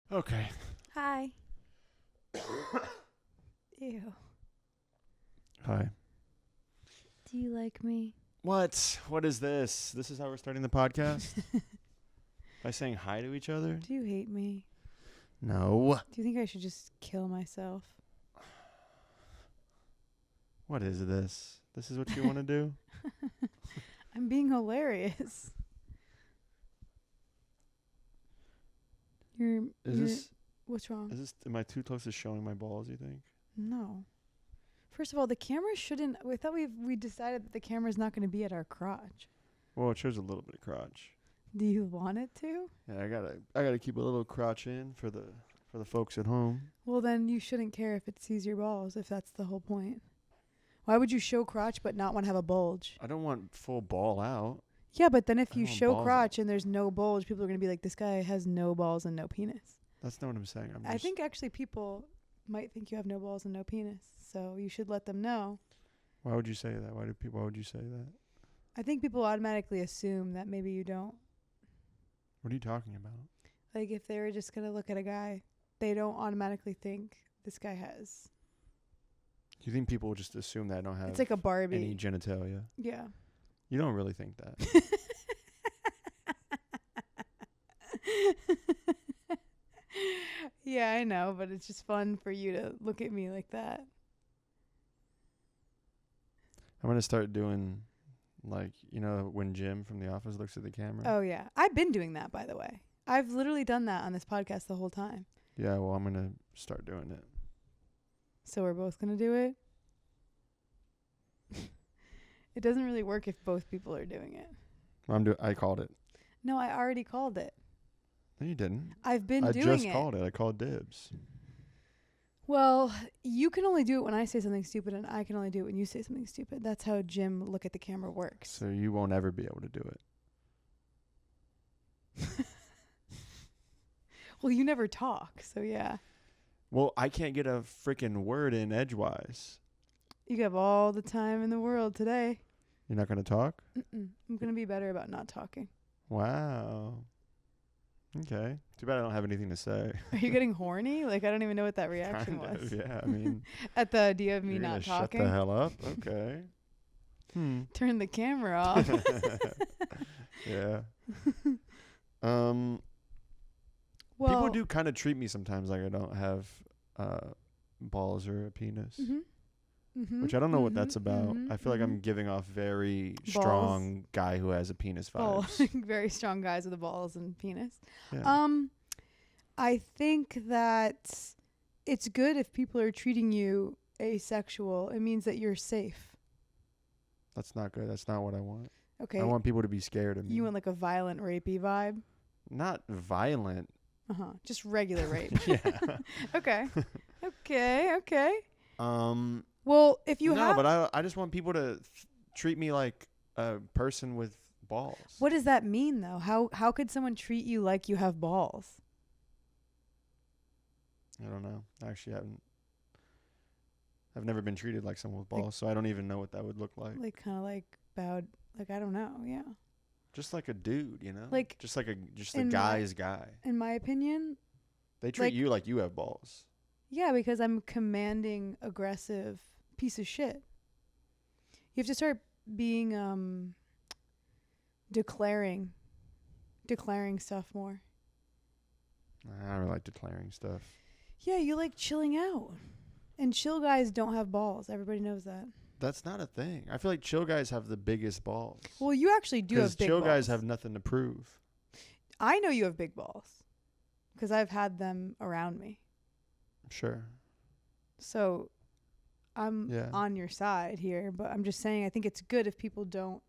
Okay. Hi. Ew. Hi. Do you like me? What? What is this? This is how we're starting the podcast? By saying hi to each other? Do you hate me? No. Do you think I should just kill myself? What is this? This is what you want to do? I'm being hilarious. You're. Is this? What's wrong? Am I too close to showing my balls, you think? No. First of all, the camera shouldn't. We thought we decided that the camera's not going to be at our crotch. Well, it shows a little bit of crotch. Do you want it to? Yeah, I gotta keep a little crotch in for the folks at home. Well, then you shouldn't care if it sees your balls, if that's the whole point. Why would you show crotch but not want to have a bulge? I don't want full ball out. Yeah, but then if I you want show balls crotch and there's no bulge, people are going to be like, this guy has no balls and no penis. That's not what I'm saying. I think actually people might think you have no balls and no penis, so you should let them know. Why would you say that? Why would you say that? I think people automatically assume that maybe you don't. What are you talking about? Like if they were just going to look at a guy, they don't automatically think this guy has. You think people just assume that I don't have It's like a Barbie. any genitalia? Yeah. You don't really think that. Yeah, I know, but it's just fun for you to look at me like that. I'm going to start doing, like, you know, when Jim from The Office looks at the camera. Oh, yeah. I've been doing that, by the way. I've literally done that on this podcast the whole time. Yeah, well, I'm going to start doing it. So we're both going to do it? It doesn't really work if both people are doing it. I called it. No, I already called it. No, you didn't. I've been doing it. I just called it. I called dibs. Well, you can only do it when I say something stupid, and I can only do it when you say something stupid. That's how Jim look at the camera works. So you won't ever be able to do it. Well, you never talk, so yeah. Well, I can't get a freaking word in edgewise. You have all the time in the world today. You're not going to talk? I'm going to be better about not talking. Wow. Okay. Too bad I don't have anything to say. Are you getting horny? Like, I don't even know what that reaction Kind was. of, yeah, I mean. At the idea of me you're not gonna talking. Shut the hell up? Okay. Turn the camera off. Yeah. Well, people do kind of treat me sometimes like I don't have balls or a penis. Which I don't know what that's about. I feel like I'm giving off very strong guy who has a penis vibes. Very strong guys with the balls and penis. Yeah. I think that it's good if people are treating you asexual. It means that you're safe. That's not good. That's not what I want. Okay. I want people to be scared of me. You want like a violent, rapey vibe? Not violent. Just regular rape. Yeah. Okay. Well, if you have... No, but I just want people to treat me like a person with balls. What does that mean, though? How could someone treat you like you have balls? I don't know. Actually, I've never been treated like someone with balls, so I don't even know what that would look like. Like, kind of like bowed... Like, I don't know, yeah. Just like a dude, you know? Like... Just a guy's guy. In my opinion... They treat you like you have balls. Yeah, because I'm commanding, aggressive piece of shit. You have to start being declaring stuff more. I don't really like declaring stuff. Yeah, you like chilling out. And chill guys don't have balls. Everybody knows that. That's not a thing. I feel like chill guys have the biggest balls. Well, you actually do have big balls. Because chill guys have nothing to prove. I know you have big balls. Because I've had them around me. Sure. So I'm on your side here, but I'm just saying I think it's good if people don't...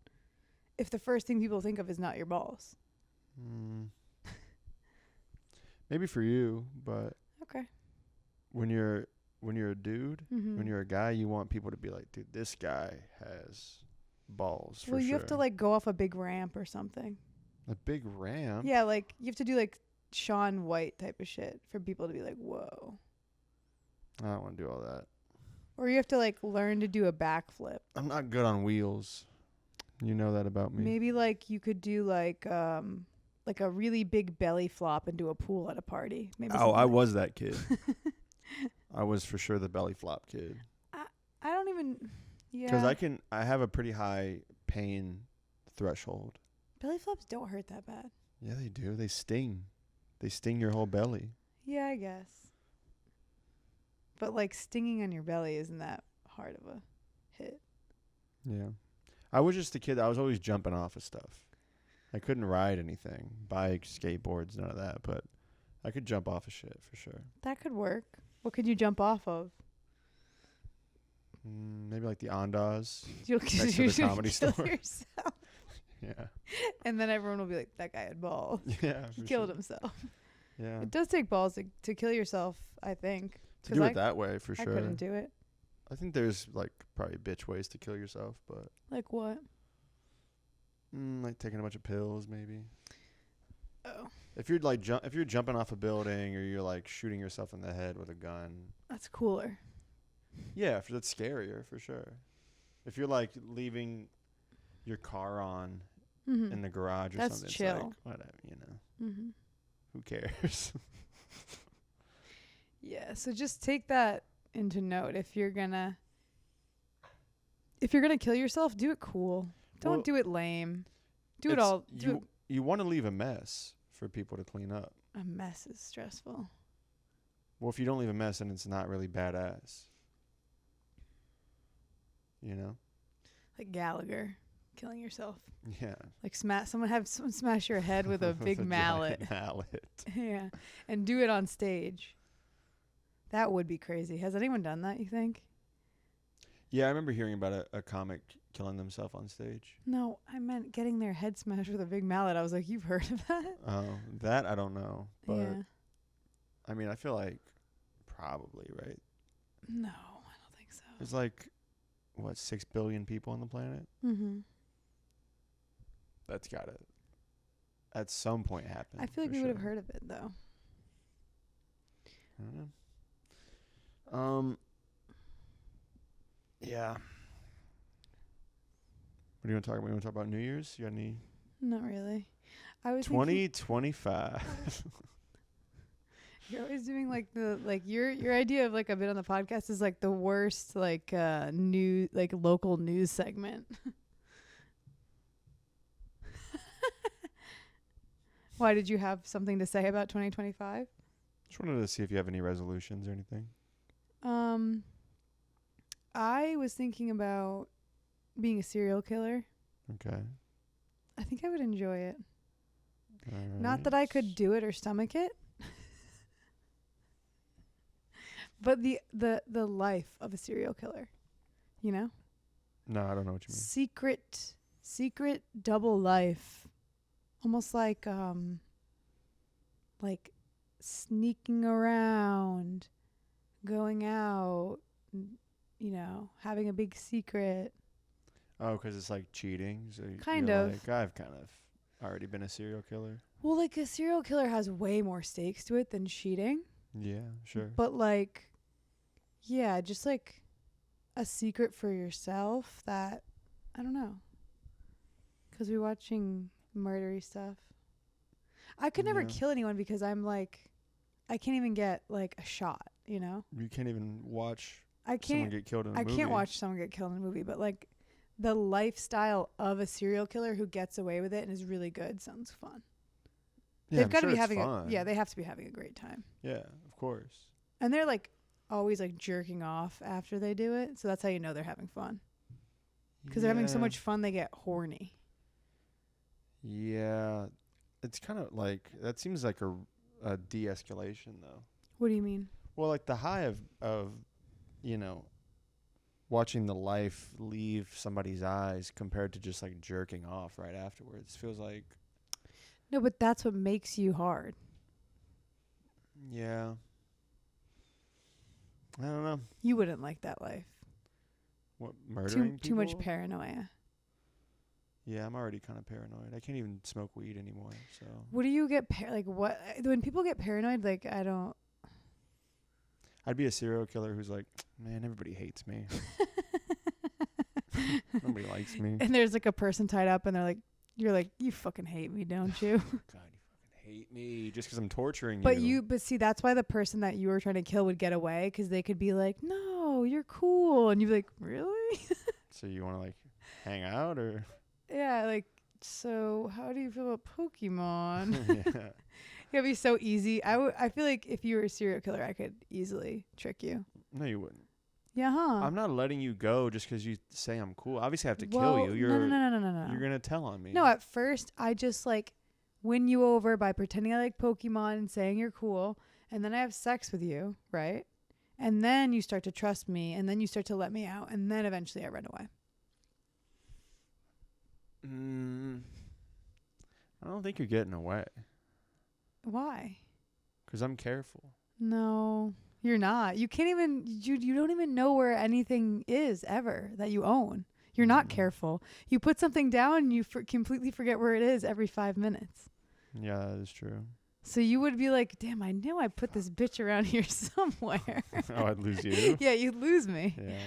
If the first thing people think of is not your balls. Maybe for you, but... Okay. When you're a dude, when you're a guy, you want people to be like, dude, this guy has balls for sure. Well, you have to like go off a big ramp or something. A big ramp? Yeah, like you have to do like Shaun White type of shit for people to be like, whoa. I don't want to do all that. Or you have to like learn to do a backflip. I'm not good on wheels. You know that about me. Maybe like you could do like like a really big belly flop into a pool at a party. Maybe. Oh, I was that kid. I was for sure the belly flop kid. I don't even. Yeah. Because I have a pretty high pain threshold. Belly flops don't hurt that bad. Yeah, they do. They sting. They sting your whole belly. Yeah, I guess. But like stinging on your belly isn't that hard of a hit. Yeah. I was just a kid. I was always jumping off of stuff. I couldn't ride anything. Bikes, skateboards, none of that. But I could jump off of shit for sure. That could work. What could you jump off of? Maybe like the Andaz Next to the comedy store. Yourself. Yeah. And then everyone will be like, that guy had balls. Yeah. He killed himself. Yeah. It does take balls to kill yourself, I think. To do it that way, for sure. I couldn't do it. I think there's like probably bitch ways to kill yourself, but. Like what? Like taking a bunch of pills, maybe. Oh. If you're like if you're jumping off a building or you're like shooting yourself in the head with a gun. That's cooler. Yeah, that's scarier for sure. If you're like leaving your car on in the garage or something, chill. It's like whatever, Who cares? Yeah, so just take that into note. If you're gonna kill yourself, do it cool. Don't do it lame. Do it all. You want to leave a mess for people to clean up. A mess is stressful. Well, if you don't leave a mess, then it's not really badass. You know? Like Gallagher killing yourself. Yeah. Like someone smash your head with a big mallet. Yeah. And do it on stage. That would be crazy. Has anyone done that, you think? Yeah, I remember hearing about a comic killing themselves on stage. No, I meant getting their head smashed with a big mallet. I was like, you've heard of that? Oh, that I don't know. But yeah. I mean, I feel like probably, right? No, I don't think so. There's like, 6 billion people on the planet? Mm-hmm. That's got to, at some point, happen. I feel like we would have heard of it, though. I don't know. Yeah. What do you want to talk about? You want to talk about New Year's? You got any? Not really. I was 2025. You're always doing like your idea of like a bit on the podcast is like the worst like local news segment. Why, did you have something to say about 2025? Just wanted to see if you have any resolutions or anything. I was thinking about being a serial killer. Okay. I think I would enjoy it. All right. Not that I could do it or stomach it. But the life of a serial killer, you know? No, I don't know what you mean. Secret double life. Almost like sneaking around, going out, having a big secret. Oh, because it's like cheating. So kind of. Like, I've kind of already been a serial killer. Well, like a serial killer has way more stakes to it than cheating. Yeah, sure. But like, yeah, just like a secret for yourself that, I don't know. Because we're watching murdery stuff. I could never kill anyone because I'm like, I can't even get like a shot, you know? You can't even watch someone get killed in a movie. I can't watch someone get killed in a movie, but like the lifestyle of a serial killer who gets away with it and is really good sounds fun. Yeah, They've got to be having they have to be having a great time. Yeah, of course. And they're like always like jerking off after they do it, so that's how you know they're having fun. Because they're having so much fun, they get horny. Yeah, it's kind of like that seems like a de-escalation though. What do you mean? Well, like the high of watching the life leave somebody's eyes compared to just like jerking off right afterwards feels like. No, but that's what makes you hard. Yeah. I don't know. You wouldn't like that life. What, murdering people? Too much paranoia. Yeah, I'm already kind of paranoid. I can't even smoke weed anymore. So. What do you get what when people get paranoid? Like I don't. I'd be a serial killer who's like, man, everybody hates me. Nobody likes me. And there's like a person tied up, and you're like, you fucking hate me, don't you? God, you hate me just because I'm torturing you. But see, that's why the person that you were trying to kill would get away, because they could be like, no, you're cool. And you'd be like, really? So you want to like hang out or? Yeah, like, so how do you feel about Pokemon? Yeah. It'd be so easy. I feel like if you were a serial killer, I could easily trick you. No, you wouldn't. Yeah, huh? I'm not letting you go just because you say I'm cool. Obviously, I have to Well, kill you. no. You're gonna tell on me. No, at first I just like win you over by pretending I like Pokemon and saying you're cool, and then I have sex with you, right? And then you start to trust me, and then you start to let me out, and then eventually I run away. I don't think you're getting away. Why? Because I'm careful. No, you're not. You can't even, you don't even know where anything is ever that you own. You're not careful. You put something down and you completely forget where it is every 5 minutes. Yeah, that is true. So you would be like, damn, I knew I put this bitch around here somewhere. Oh, I'd lose you? Yeah, you'd lose me. Yeah.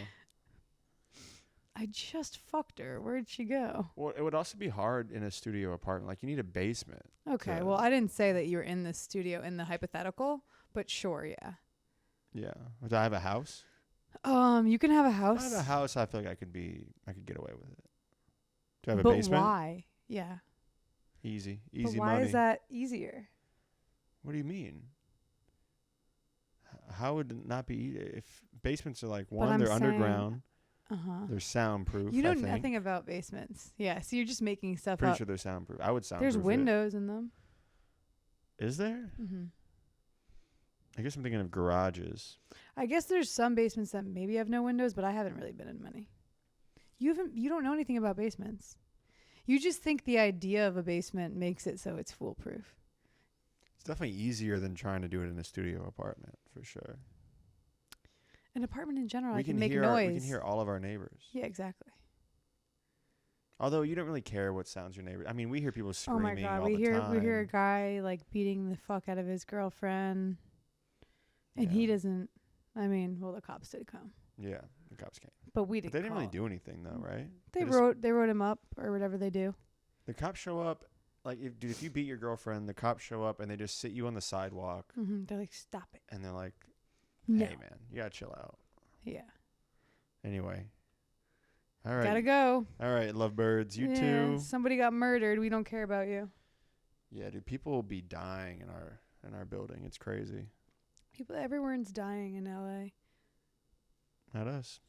I just fucked her. Where'd she go? Well, it would also be hard in a studio apartment. Like, you need a basement. Okay, well, I didn't say that you were in the studio in the hypothetical, but sure, yeah. Yeah. Do I have a house? You can have a house. If I have a house, I feel like I could get away with it. Do I have a but basement? Why? Yeah. Easy But why money. is that easier? What do you mean? How would it not be if basements are like they're underground. They're soundproof. You know nothing about basements. Yeah, so you're just making stuff Pretty up. sure they're soundproof. I would soundproof. There's windows in them. Is there? Mm-hmm. I guess I'm thinking of garages. I guess there's some basements that maybe have no windows, but I haven't really been in many. You don't know anything about basements. You just think the idea of a basement makes it so it's foolproof. It's definitely easier than trying to do it in a studio apartment, for sure. An apartment in general, we can make noise. We can hear all of our neighbors. Yeah, exactly. Although you don't really care what sounds your neighbors. I mean, we hear people screaming all the time. Oh my God, we hear a guy like beating the fuck out of his girlfriend, and he doesn't. I mean, well, the cops did come. Yeah, the cops came. But we didn't. They didn't really do anything though, right? They wrote him up or whatever they do. The cops show up. Like, if you beat your girlfriend, the cops show up and they just sit you on the sidewalk. Mm-hmm. They're like, stop it. And they're like, hey, man, you got to chill out. Yeah. Anyway. All right. Gotta go. All right, lovebirds. You too. Somebody got murdered. We don't care about you. Yeah, dude. People will be dying in our building. It's crazy. People everyone's dying in LA. Not us.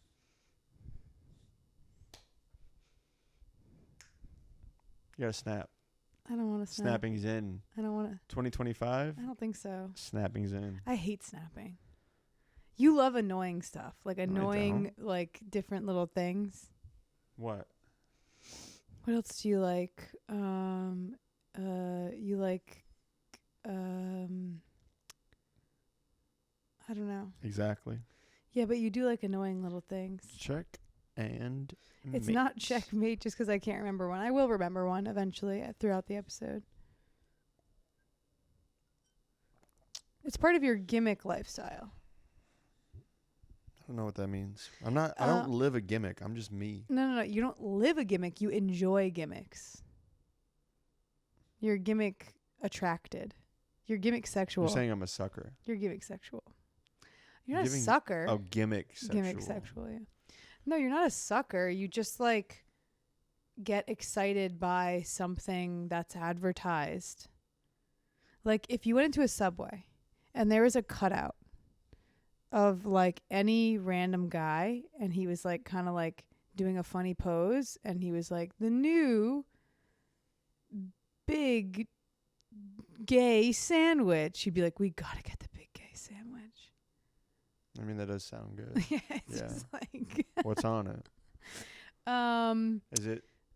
You gotta snap. I don't want to snap. Snapping's in. I don't want to. 2025? I don't think so. Snapping's in. I hate snapping. You love annoying stuff. Like annoying, like different little things. What? What else do you like? You like, I don't know. Exactly. Yeah, but you do like annoying little things. Check and It's mate. not checkmate just because I can't remember one. I will remember one eventually throughout the episode. It's part of your gimmick lifestyle. I don't know what that means. I don't live a gimmick. I'm just me. No. You don't live a gimmick. You enjoy gimmicks. You're gimmick attracted. You're gimmick sexual. You're saying I'm a sucker. You're gimmick sexual. You're not a sucker. Oh, gimmick sexual. Gimmick sexual, yeah. No, you're not a sucker. You just like get excited by something that's advertised. Like if you went into a Subway and there was a cutout of like any random guy and he was like kind of like doing a funny pose and he was like the new big gay sandwich, you'd be like, we gotta get the big gay sandwich. I mean, that does sound good. Yeah, it's just like what's on it?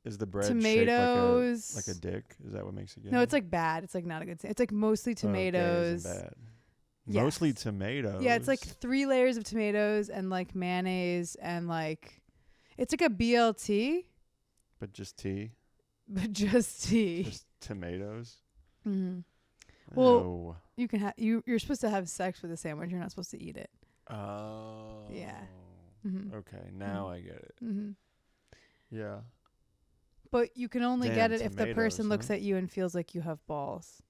Is the bread tomatoes shaped like a dick? Is that what makes it good? No, it's like bad. It's like not a good it's like mostly tomatoes. Okay, isn't bad. Yes. Mostly tomatoes. Yeah, it's like 3 layers of tomatoes and like mayonnaise and like it's like a BLT. But just tea. But just tea. Just tomatoes. Mm-hmm. Well, you can you're supposed to have sex with a sandwich. You're not supposed to eat it. Oh. Yeah. Mm-hmm. Okay, now I get it. Mm-hmm. Yeah. But you can only get it if the person tomatoes, looks at you and feels like you have balls.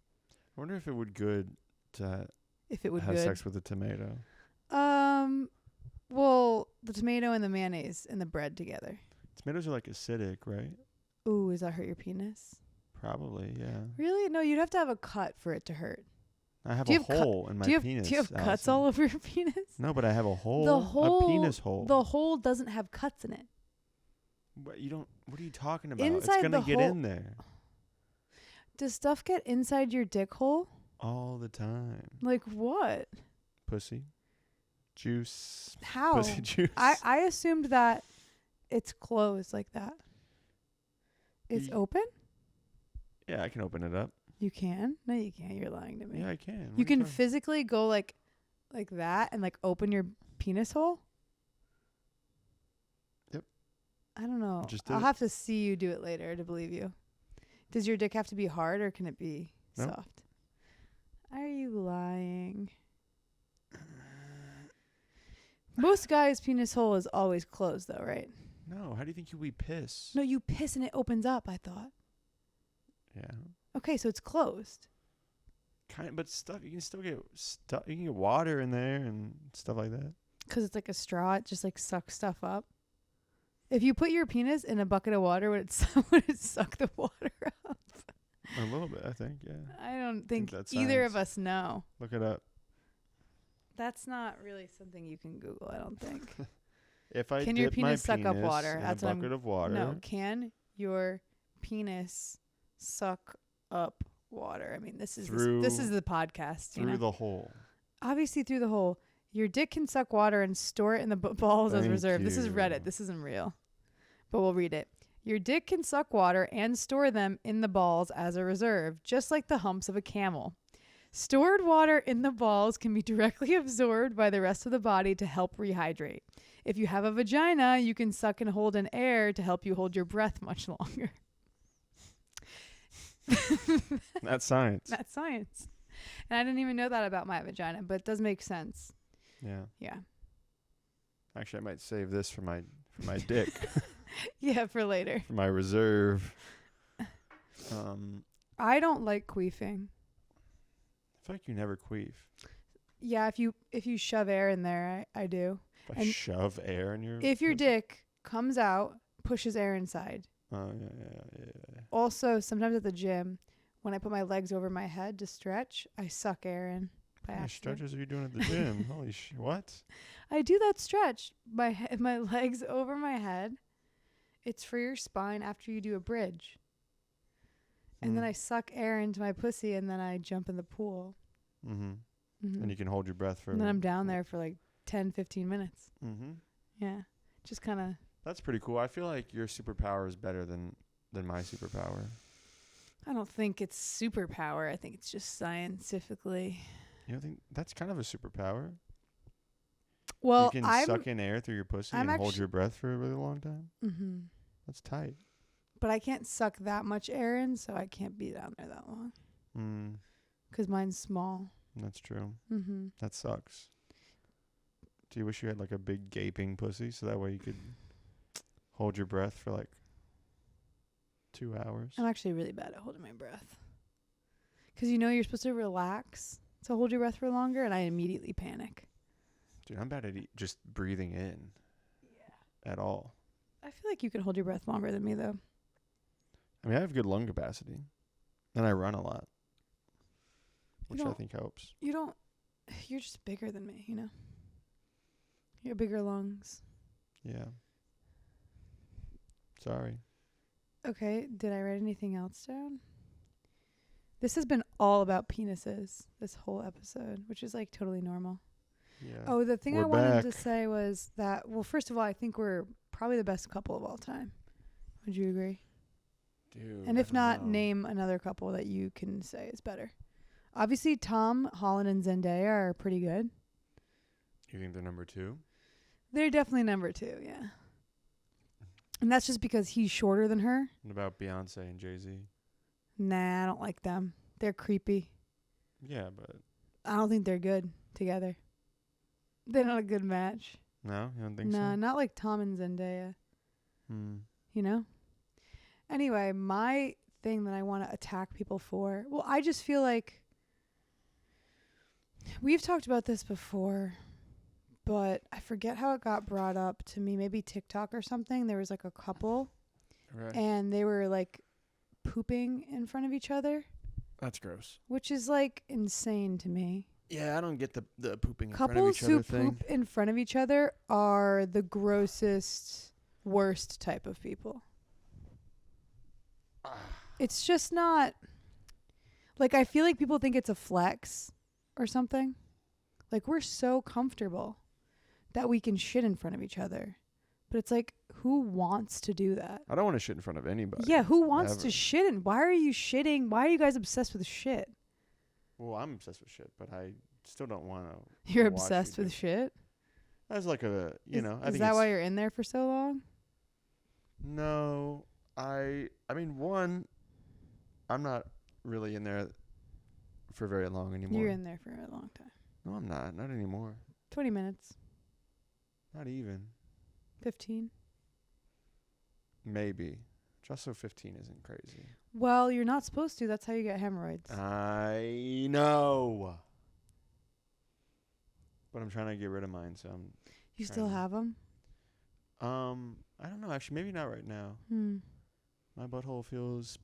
I wonder if it would good to If it would have good. sex with a tomato. Well, the tomato and the mayonnaise and the bread together. Tomatoes are like acidic, right? Ooh, does that hurt your penis? Probably, yeah. Really? No, you'd have to have a cut for it to hurt. I have a hole in my penis. Do you have cuts Allison. all over your penis? No, but I have a hole. A penis hole. The hole doesn't have cuts in it. But you don't. What are you talking about? Inside it's gonna the get hole- in there Does stuff get inside your dick hole? all the time. Like what? Pussy, juice. How? Pussy juice. I assumed that it's closed like that. It's Ye- open? Yeah, I can open it up. You can? No, you can't. You're lying to me. Yeah, I can. What You are can talking- physically go like that and like open your penis hole? Yep. I don't know. Just did I'll it. have to see you do it later to believe you. Does your dick have to be hard or can it be No. soft? Are you lying? Most guys' penis hole is always closed though, right? No, how do you think we piss? No, you piss and it opens up, I thought. Yeah. Okay, so it's closed. But stuff you can still get stuff. You can get water in there and stuff like that. 'Cause it's like a straw, it just like sucks stuff up. If you put your penis in a bucket of water, would it suck the water up? A little bit, I think. Yeah. I don't think that's either science. of us know. Look it up. That's not really something you can Google, I don't think. If I Can your dip my penis suck up penis water? in That's a what I'm- bucket of water. No, can your penis suck up water? I mean, this is the podcast. through the hole. Obviously through the hole. Your dick can suck water and store it in the balls as Thank reserve. This is you. Reddit. This isn't real. But we'll read it. Your dick can suck water and store them in the balls as a reserve, just like the humps of a camel. Stored water in the balls can be directly absorbed by the rest of the body to help rehydrate. If you have a vagina, you can suck and hold in air to help you hold your breath much longer. That's science. That's science. And I didn't even know that about my vagina, but it does make sense. Yeah. Yeah. Actually, I might save this for my dick, Yeah, for later. for my reserve. I don't like queefing. I feel like you never queef. Yeah, if you shove air in there, I do. If I And shove air in your. If your pussy? dick comes out, pushes air inside. Oh yeah. Also, sometimes at the gym, when I put my legs over my head to stretch, I suck air in by How many accident. stretches are you doing at the gym? Holy what? I do that stretch. My legs over my head. It's for your spine after you do a bridge. And then I suck air into my pussy and then I jump in the pool. Mm-hmm. Mm-hmm. And you can hold your breath for. And then I'm down there for like 10, 15 minutes. Mm-hmm. Yeah. Just kind of. That's pretty cool. I feel like your superpower is better than my superpower. I don't think it's superpower. I think it's just scientifically. You don't think that's kind of a superpower? Well, you can suck in air through your pussy and hold your breath for a really long time? Mm-hmm. That's tight. But I can't suck that much air in, so I can't be down there that long. Mm, 'Cause mine's small. that's true. Mm-hmm. That sucks. Do you wish you had like a big gaping pussy so that way you could hold your breath for like 2 hours? I'm actually really bad at holding my breath. 'Cause you're supposed to relax to hold your breath for longer, and I immediately panic. Dude, I'm bad at just breathing in. Yeah. At all. I feel like you can hold your breath longer than me, though. I mean, I have good lung capacity. And I run a lot. Which I don't- think helps. You're just bigger than me, You have bigger lungs. Yeah. Sorry. Okay, did I write anything else down? This has been all about penises, this whole episode, which is like totally normal. Yeah. Oh, the thing I We're wanted back. to say was that, well, first of all, I think we're probably the best couple of all time. Would you agree? Dude. And I if don't not, know. name another couple that you can say is better. Obviously, Tom Holland and Zendaya are pretty good. You think they're number 2? They're definitely number 2, yeah. And that's just because he's shorter than her. What about Beyonce and Jay-Z? Nah, I don't like them. They're creepy. Yeah, but I don't think they're good together. They're not a good match. no, you don't think Nah, so? not like Tom and Zendaya, Hmm. Anyway, my thing that I want to attack people for, well, I just feel like We've talked about this before, but I forget how it got brought up to me. Maybe TikTok or something. There was like a couple, and they were like pooping in front of each other. That's gross. Which is like insane to me. Yeah, I don't get the pooping in front of each other thing. Couples who poop in front of each other are the grossest, worst type of people. It's just not... Like, I feel like people think it's a flex or something. Like, we're so comfortable that we can shit in front of each other. But it's like, who wants to do that? I don't want to shit in front of anybody. Yeah, who wants to shit in? Why are you shitting? Why are you guys obsessed with shit? Well, I'm obsessed with shit, but I still don't want to. You're obsessed with shit? That's like I think is that why you're in there for so long? No. I mean, one, I'm not really in there for very long anymore. You're in there for a long time. No, I'm not. Not anymore. 20 minutes. Not even. 15. Maybe. Just so 15 isn't crazy. Well, you're not supposed to. That's how you get hemorrhoids. I know. But I'm trying to get rid of mine, so I'm... You still have them? I don't know. Actually, maybe not right now. My butthole feels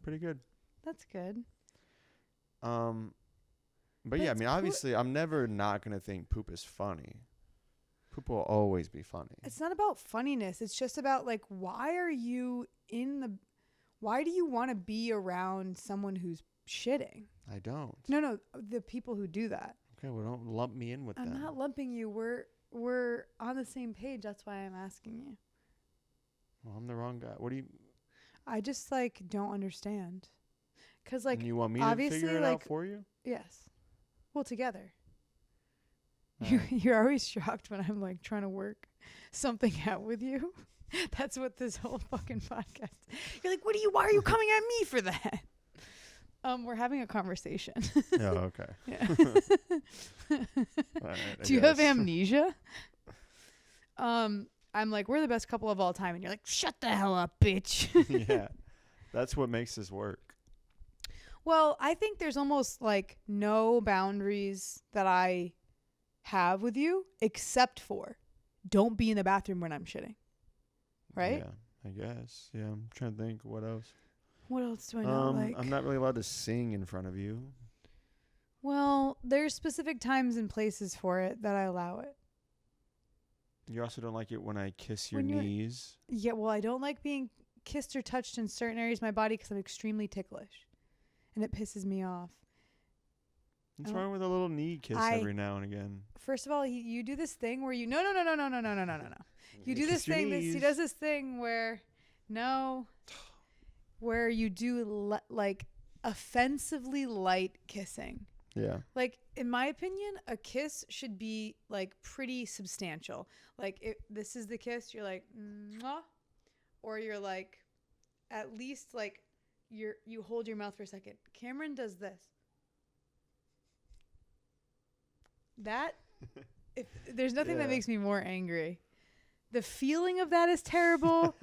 pretty good. That's good. But yeah, I mean, obviously, I'm never not going to think poop is funny. Poop will always be funny. It's not about funniness. It's just about, like, why do you want to be around someone who's shitting? I don't. No, the people who do that. Okay, well, don't lump me in with them. I'm not lumping you. We're on the same page. That's why I'm asking you. Well, I'm the wrong guy. What do you... I just, like, don't understand. Because, like, and you want me to figure it out for you? Yes. Well, together. You're always shocked when I'm, like, trying to work something out with you. That's what this whole fucking podcast... You're like, why are you coming at me for that? We're having a conversation. Oh, okay. Yeah. Right, do you have amnesia? I'm like, we're the best couple of all time. And you're like, shut the hell up, bitch. Yeah. That's what makes this work. Well, I think there's almost like no boundaries that I have with you except for don't be in the bathroom when I'm shitting. Right? Yeah, I guess. Yeah, I'm trying to think what else. What else do I not like? I'm not really allowed to sing in front of you. Well, there's specific times and places for it that I allow it. You also don't like it when I kiss your knees? Yeah, well, I don't like being kissed or touched in certain areas of my body because I'm extremely ticklish. And it pisses me off. What's wrong with a little knee kiss every now and again? First of all, you do this thing where you... No. You do this thing... He does this thing where... No... Where you do like offensively light kissing. Yeah. Like, in my opinion, a kiss should be like pretty substantial. Like, if this is the kiss, you're like, mwah, or you're like, at least like you hold your mouth for a second. Cameron does this. That, if there's nothing that makes me more angry. The feeling of that is terrible.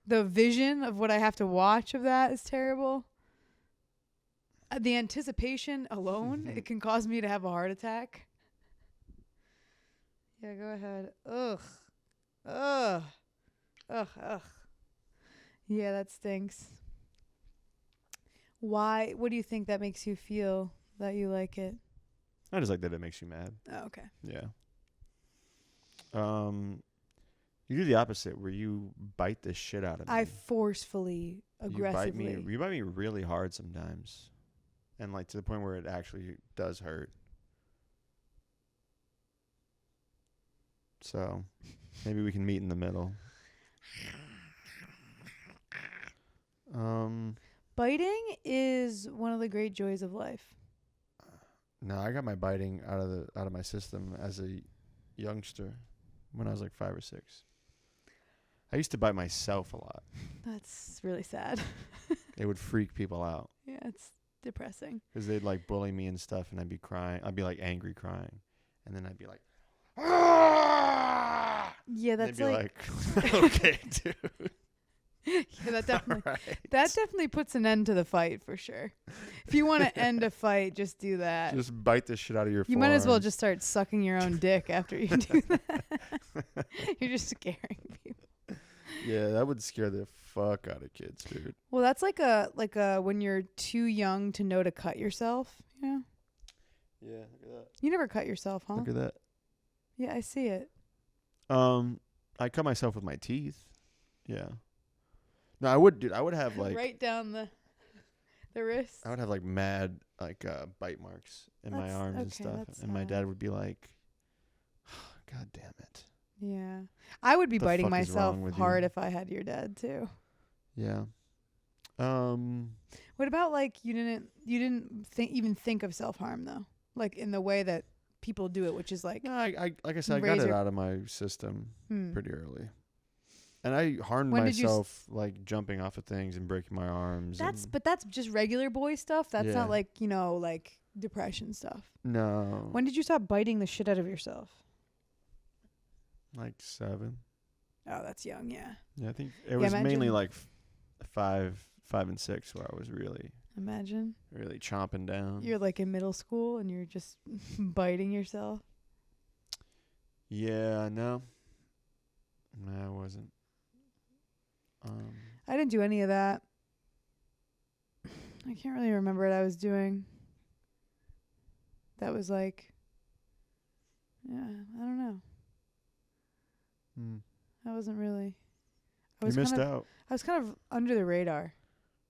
The vision of what I have to watch of that is terrible. The anticipation alone, it can cause me to have a heart attack. Yeah, go ahead. Ugh. Yeah, that stinks. Why? What do you think that makes you feel that you like it? I just like that it makes you mad. Oh, okay. Yeah. You do the opposite, where you bite the shit out of me. I forcefully, aggressively. You bite me really hard sometimes, and like to the point where it actually does hurt. So, maybe we can meet in the middle. Biting is one of the great joys of life. No, I got my biting out of my system as a youngster when I was like 5 or 6. I used to bite myself a lot. That's really sad. It would freak people out. Yeah, it's depressing. Because they'd like bully me and stuff, and I'd be crying. I'd be like angry crying. And then I'd be like, ah! Yeah, that's like okay, dude. that definitely Right. that definitely puts an end to the fight for sure. If you want to end a fight, just do that. Just bite the shit out of your You forearms. might as well just start sucking your own dick after you do that. You're just scaring people. Yeah, that would scare the fuck out of kids, dude. Well, that's like a when you're too young to know to cut yourself, you know? Yeah, look at that. You never cut yourself, huh? Look at that. Yeah, I see it. I cut myself with my teeth. Yeah. No, I would, dude. I would have like right down the wrist. I would have like mad like bite marks in my arms and stuff, and my dad would be like, "God damn it." Yeah, I would be The biting fuck is myself wrong with hard you? if I had your dad too. Yeah. What about like you didn't even think of self-harm though, like in the way that people do it, which is like No, I like I said, I got it out of my system pretty early. And I harmed myself like jumping off of things and breaking my arms. But that's just regular boy stuff. That's Yeah. not like, like depression stuff. No. When did you stop biting the shit out of yourself? Like 7. Oh, that's young, yeah. Yeah, I think it was mainly like 5 and 6 where I was really chomping down. You're like in middle school and you're just biting yourself. Yeah, no, I wasn't. I didn't do any of that. I can't really remember what I was doing. That was like, yeah, I don't know. I wasn't really. You missed out. I was kind of under the radar.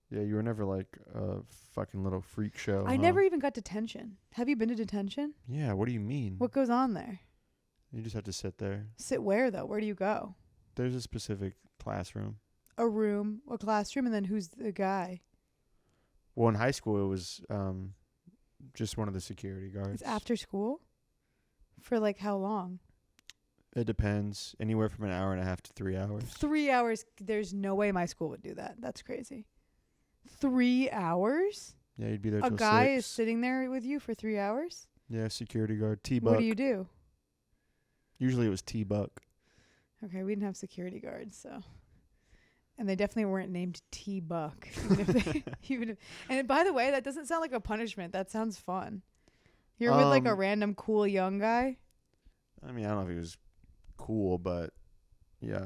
Yeah, you were never like a fucking little freak show. I never even got detention. Have you been to detention? Yeah, what do you mean? What goes on there? You just have to sit there. Sit where, though? Where do you go? There's a specific classroom. A room, a classroom, and then who's the guy? Well, in high school, it was just one of the security guards. It's after school? For like how long? It depends. Anywhere from an hour and a half to 3 hours. 3 hours? There's no way my school would do that. That's crazy. 3 hours? Yeah, you'd be there till 6. A guy is sitting there with you for 3 hours? Yeah, security guard. T-Buck. What do you do? Usually it was T-Buck. Okay, we didn't have security guards, so. And they definitely weren't named T-Buck. And by the way, that doesn't sound like a punishment. That sounds fun. You're with like a random cool young guy? I mean, I don't know if he was cool, but yeah,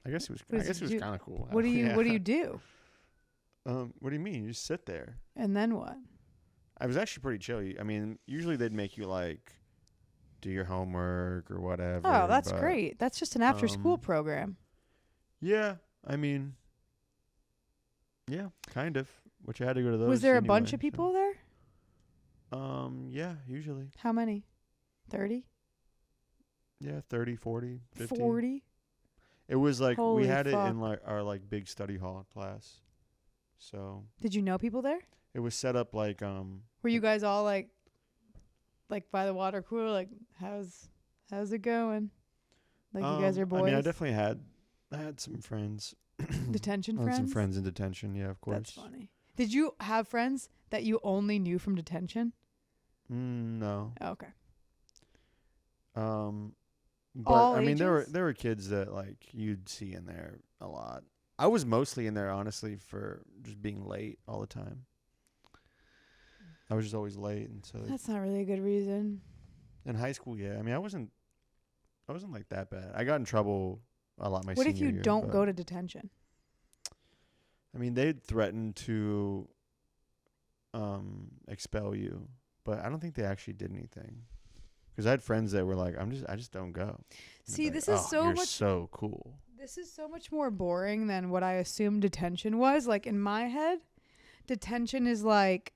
I guess he was kind of cool. What do you do? What do you mean? You just sit there. And then what? I was actually pretty chill. I mean, usually they'd make you like do your homework or whatever. Oh, that's great. That's just an after school program. Yeah, I mean, yeah, kind of. Which I had to go to those. Was there a bunch of people there? Yeah, usually. How many? 30? Yeah, 30, 40, 50. 40? It was like Holy we had fuck. it in like our like big study hall class. So Did you know people there? it was set up like Were you guys all like by the water cooler, like how's it going? Like you guys are boys? I mean, I had some friends. Detention I had friends? some friends in detention, yeah, of course. That's funny. Did you have friends that you only knew from detention? No. Oh, okay. But All I mean, ages? there were kids that like you'd see in there a lot. I was mostly in there honestly for just being late all the time. I was just always late, and so That's not really a good reason. in high school, yeah. I mean, I wasn't like that bad. I got in trouble a lot my What senior if you year, don't but, go to detention? I mean, they'd threaten to expel you, but I don't think they actually did anything. Because I had friends that were like, I just don't go. See, like, this is you're so cool. This is so much more boring than what I assumed detention was. Like in my head, detention is like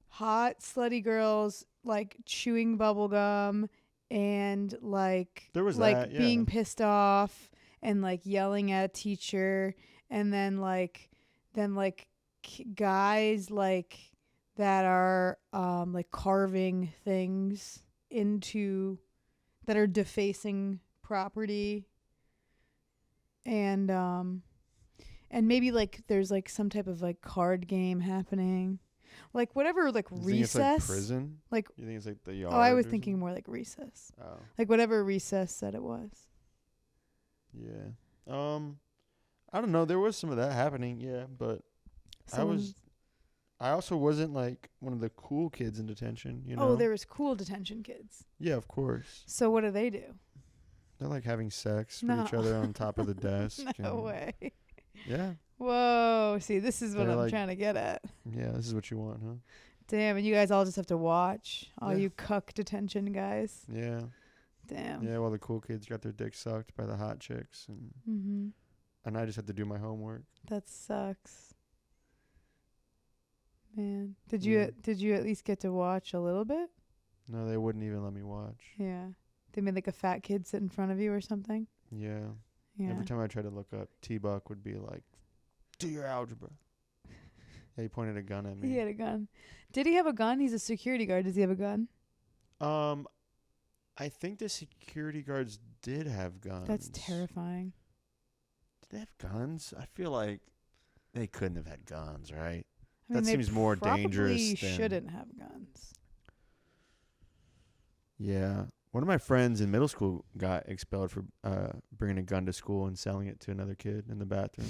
hot slutty girls like chewing bubble gum and like There was like that, yeah. being pissed off and like yelling at a teacher, and then guys like that are like carving things into that are defacing property, and maybe like there's like some type of like card game happening, like whatever, like You think recess. it's like prison? Like, You think it's like the yard? oh, I was or thinking something? more like recess, Oh, like whatever recess said it was. yeah. I don't know. There was some of that happening, yeah, but I also wasn't like one of the cool kids in detention, you know? Oh, there was cool detention kids. Yeah, of course. So what do? They're like having sex with each other on top of the desk. No way. Yeah. Whoa. See, this is what I'm trying to get at. Yeah, this is what you want, huh? Damn, and you guys all just have to watch. All you cuck detention guys. Yeah. Damn. Yeah, while the cool kids got their dick sucked by the hot chicks. And I just had to do my homework. That sucks. Man. Did you at least get to watch a little bit? No, they wouldn't even let me watch. Yeah. They made like a fat kid sit in front of you or something? Yeah. Every time I tried to look up, T-Buck would be like, do your algebra. Yeah, he pointed a gun at me. He had a gun. Did he have a gun? He's a security guard. Does he have a gun? I think the security guards did have guns. That's terrifying. Did they have guns? I feel like they couldn't have had guns, right? I mean, that seems more dangerous. They shouldn't have guns. Yeah. One of my friends in middle school got expelled for bringing a gun to school and selling it to another kid in the bathroom.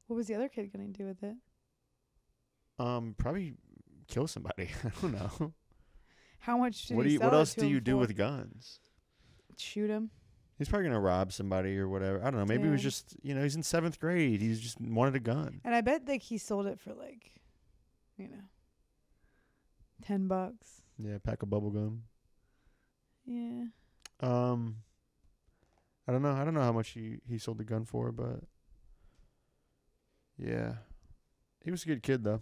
What was the other kid going to do with it? Probably kill somebody. I don't know. How much did he sell what else it to do you him do for? with guns? Shoot him. He's probably going to rob somebody or whatever. I don't know. Maybe it was just, he's in 7th grade. He's just wanted a gun. And I bet he sold it for like, $10. Yeah, pack of bubble gum. Yeah. I don't know. I don't know how much he sold the gun for, but yeah. He was a good kid though.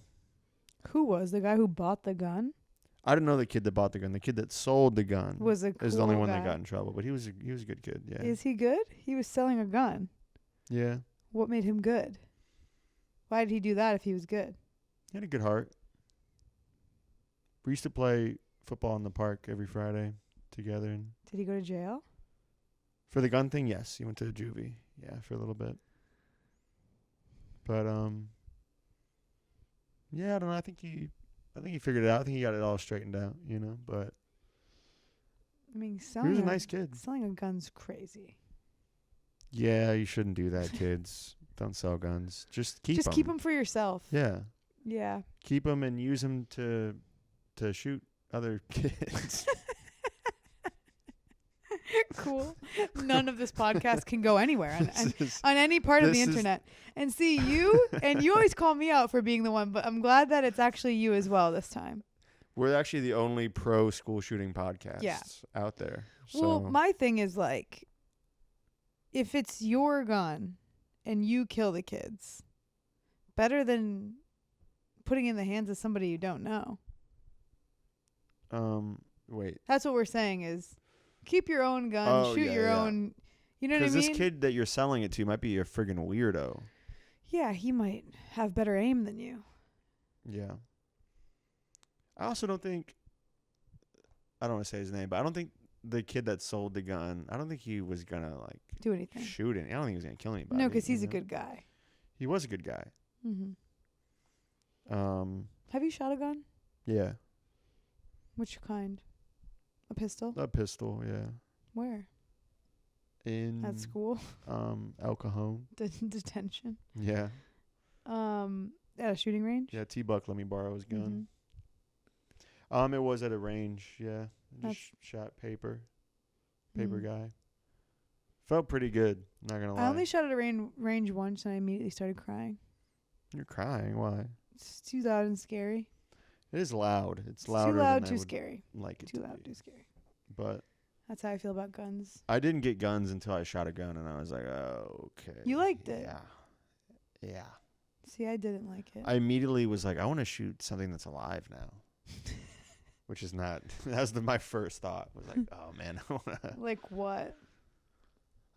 Who was the guy who bought the gun? I didn't know the kid that bought the gun. The kid that sold the gun is the only one that got in trouble, but he was a good kid, yeah. Is he good? He was selling a gun. Yeah. What made him good? Why did he do that if he was good? He had a good heart. We used to play football in the park every Friday together. And did he go to jail? For the gun thing, yes. He went to juvie, for a little bit. But yeah, I don't know. I think he figured it out. I think he got it all straightened out, but I mean, he was a nice kid. Selling a gun's crazy. Yeah, you shouldn't do that, kids. Don't sell guns. Just keep them. Just keep them for yourself. Yeah. Yeah. Keep them and use them to shoot other kids. Cool. None of this podcast can go anywhere on any part of the internet. And see, you always call me out for being the one, but I'm glad that it's actually you as well this time. We're actually the only pro school shooting podcast out there. So. Well, my thing is like, if it's your gun and you kill the kids, better than putting it in the hands of somebody you don't know. Wait. That's what we're saying is keep your own gun, shoot your own. You know what I mean? Because this kid that you're selling it to might be a friggin' weirdo. Yeah, he might have better aim than you. Yeah. I also don't think, I don't want to say his name, but I don't think the kid that sold the gun, I don't think he was going to like do anything. Shoot it. I don't think he was going to kill anybody. No, because he's a good guy. He was a good guy. Mm-hmm. Have you shot a gun? Yeah. Which kind? A pistol? A pistol, yeah. Where? At school? El Cajon. Detention? Yeah. At a shooting range? Yeah, T-Buck let me borrow his gun. Mm-hmm. It was at a range, yeah. Just shot paper guy. Felt pretty good, not going to lie. I only shot at a range once and I immediately started crying. You're crying? Why? It's too loud and scary. It is loud. It's louder too loud, than too I would scary. Like it too to loud, be. too scary. But that's how I feel about guns. I didn't get guns until I shot a gun, and I was like, oh, okay. You liked it? Yeah. See, I didn't like it. I immediately was like, I want to shoot something that's alive now. Which is not, that was my first thought. Was like, oh, man. I wanna. Like what?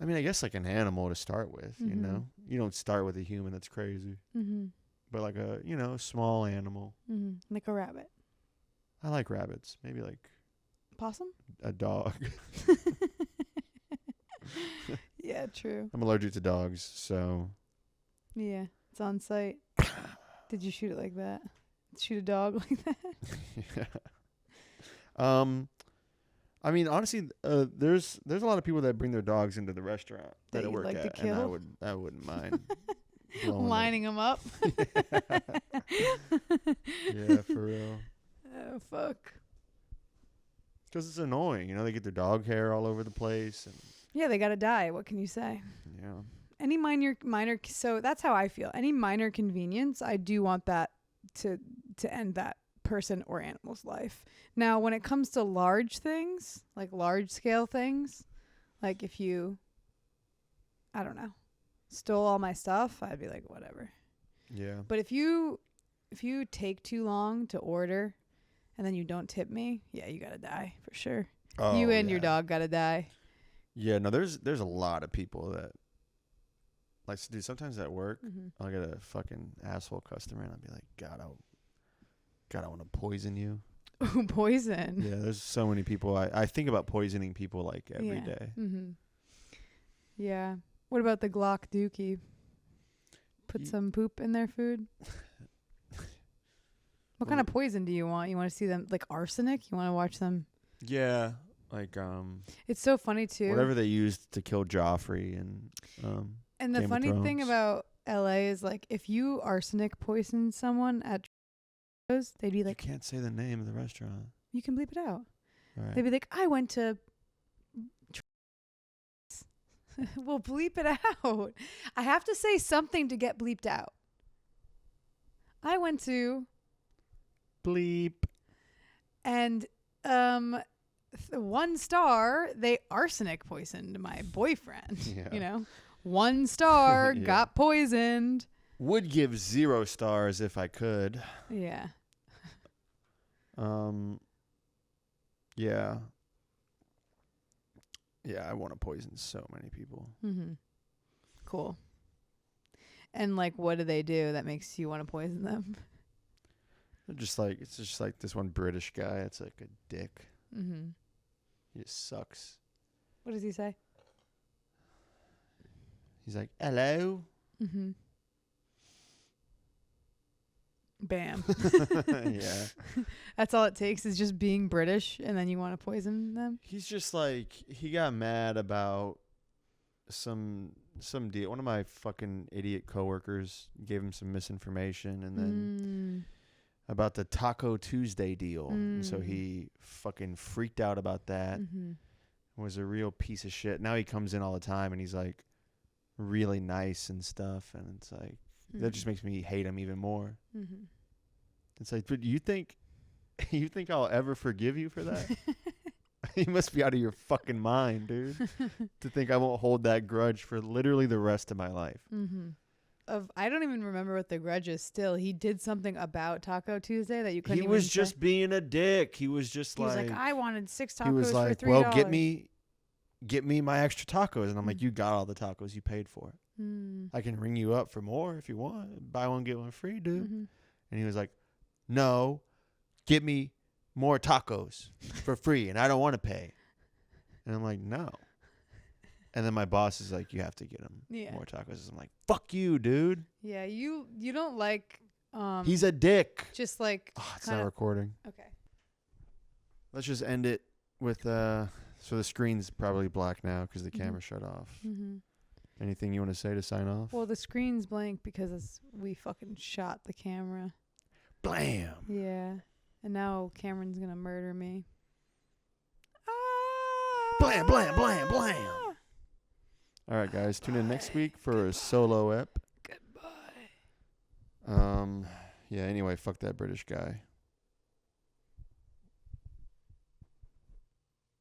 I mean, I guess like an animal to start with, you know? You don't start with a human. That's crazy. Mm-hmm. But like a, small animal. Mm-hmm. Like a rabbit. I like rabbits. Maybe like possum? A dog. Yeah, true. I'm allergic to dogs, so. Yeah, it's on site. Did you shoot it like that? Shoot a dog like that? Yeah. I mean, honestly, there's a lot of people that bring their dogs into the restaurant that I you'd work like to at, kill? and I wouldn't mind Lining them up. Yeah, for real. Oh, fuck. Because it's annoying, you know. They get their dog hair all over the place, and Yeah, they gotta die. What can you say? yeah. Any minor. So that's how I feel. Any minor convenience, I do want that to end that person or animal's life. Now, when it comes to large things, like large scale things, like if you, I don't know, stole all my stuff, I'd be like, whatever. Yeah. But if you take too long to order and then you don't tip me, yeah, you gotta die for sure. Oh, you and your dog gotta die. Yeah, no, there's a lot of people that, like, dude, sometimes at work, I'll get a fucking asshole customer and I'll be like, God, I want to poison you. Poison. Yeah, there's so many people. I think about poisoning people like every day. Mm-hmm. Yeah. What about the Glock Dookie? Put some poop in their food? What kind of poison do you want? You want to see them, like arsenic? You want to watch them? Yeah, like It's so funny too. whatever they used to kill Joffrey and And the Game of funny thing Thrones. about LA is, like, if you arsenic poisoned someone at Trader Joe's, they'd be like, you can't say the name of the restaurant. you can bleep it out. Right. They'd be like, I went to Well, bleep it out. I have to say something to get bleeped out. I went to Bleep. and 1 star, they arsenic poisoned my boyfriend. Yeah. You know, 1 star Yeah. got poisoned. Would give 0 stars if I could. Yeah. Yeah. Yeah, I want to poison so many people. Mm-hmm. Cool. And, like, what do they do that makes you want to poison them? They're just like, it's just like this one British guy. It's like a dick. Mm-hmm. He just sucks. What does he say? He's like, hello. Mm-hmm. Bam. Yeah. That's all it takes is just being British, and then you want to poison them? He's just like, he got mad about some deal. One of my fucking idiot coworkers gave him some misinformation, and then about the Taco Tuesday deal. And so he fucking freaked out about that. Was a real piece of shit. Now he comes in all the time and he's like really nice and stuff, and it's like that just makes me hate him even more. It's like, but you think I'll ever forgive you for that? You must be out of your fucking mind, dude, to think I won't hold that grudge for literally the rest of my life. I don't even remember what the grudge is still. He did something about Taco Tuesday that you couldn't He even was say. just being a dick. He was just He like, was like, I wanted 6 tacos he was like, for $3. well, get me my extra tacos. And I'm like, you got all the tacos, you paid for it. I can ring you up for more if you want. Buy one, get one free, dude. And he was like, no, get me more tacos for free, and I don't want to pay. And I'm like, no. And then my boss is like, you have to get him more tacos. I'm like, fuck you, dude. Yeah, you don't like he's a dick. just like It's not recording. Okay. Let's just end it with so the screen's probably black now because the camera shut off. Anything you want to say to sign off? Well, the screen's blank because we fucking shot the camera. Blam. Yeah. And now Cameron's going to murder me. Blam, blam, blam, blam. All right, guys. Tune in next week for a solo ep. Goodbye. Yeah, anyway, fuck that British guy.